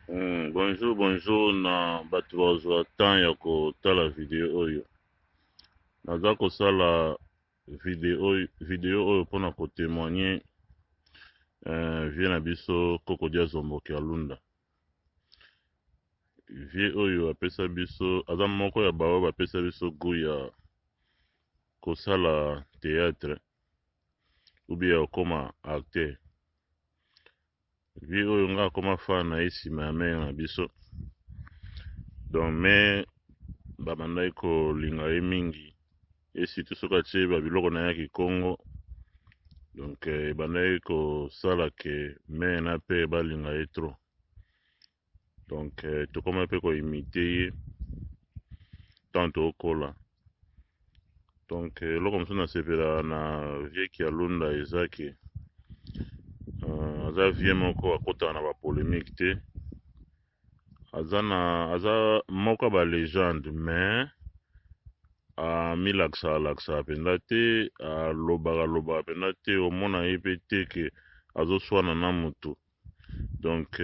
Bonjour, bonjour na bato bazwa temps ya kotala video oyo. Naza kosala video oyo mpona kotemoigne vie na biso Koko Dia Zomboki Alunda. Vie oyo apesa biso aza moko ya baoyo bapesa biso goût ya kosala théâtre ou bien ya kokoma acteur. Vie oyo nga akoma fan na ye nsima ya mare na biso, donc me babandaki kolinga ye mingi et surtout soki atie babiloko na ye ya kikongo, donc ebandaki kosala ke mare na pe balinga ye trop, donc tokoma mpe koimite ye tant tokola. Donc eloko mosusu nasepela na vie Kialunda eza ke aza vie moko akotaka na bapolémique te, aza moko ya balégende mais amilakisaka mpenza te, alobaka mpenza te, omona ye mpe te ke azoswana na motu, donc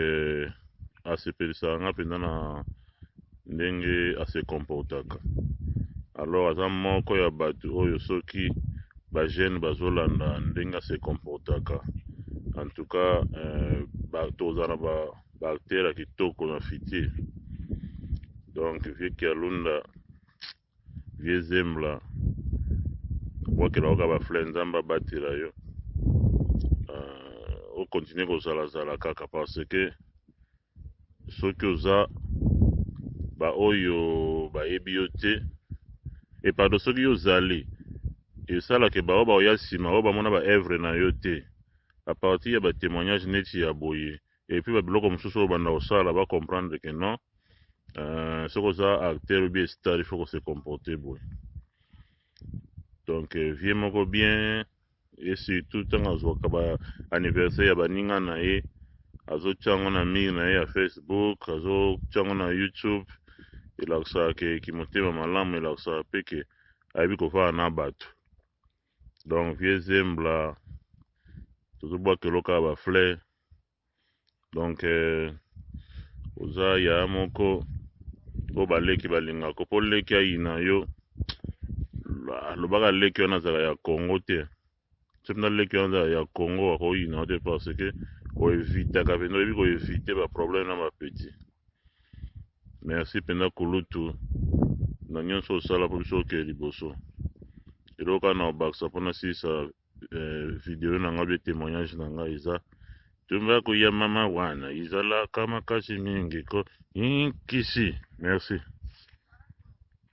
asepelisaka nga mpenza na ndenge ase comportaka. Alors aza moko ya bato oyo soki bajeune bazolanda ndenge ase comportaka, en tout cas tozala na baacteur ya kitoko na futur. Donc vie Kialunda, vie Zembla, bwakela oka bafle nzambe abatela yo, okontinue kozalazala kaka parce que soki oza baoyo bayebi yo te epado, soki yo ozali esalaka baoyo baoya nsima oyo bamona baevre na yo te, a partir ya batémoignage neti ya boye epuis babiloko mosusu oyo banda kosala bacomprendre ke non, soki oza acteur obi star il faut kose comporter boye. Donc vie moko bien, et surtout ntango azwaka ba anniversaire ya baninga na ye azotyango na mire na ye ya Facebook, azotyango na YouTube, elakisaka ke kimotema malamu, elakisaka mpe ke ayebi kofala na bato. Donc vie Zembla tozobwakela oka bafleur, donc oza ya moko oyo baleki balingaka mpo leki ayina yo alobaka leki wana azala ya Congo te, soki mpenza leki wana azala ya Congo akoyina yo te parce que oevitaka mpenza, oyebi koevite baproblème na bapeti. Merci mpenza kulutu na nyonso osala mpo biso okee liboso. eloko kaka na obakisa mpona silisa video na ngai bie témoignage na ngai eza tumba koya mama wana izalaka makasi mingi ko inkisi. Merci.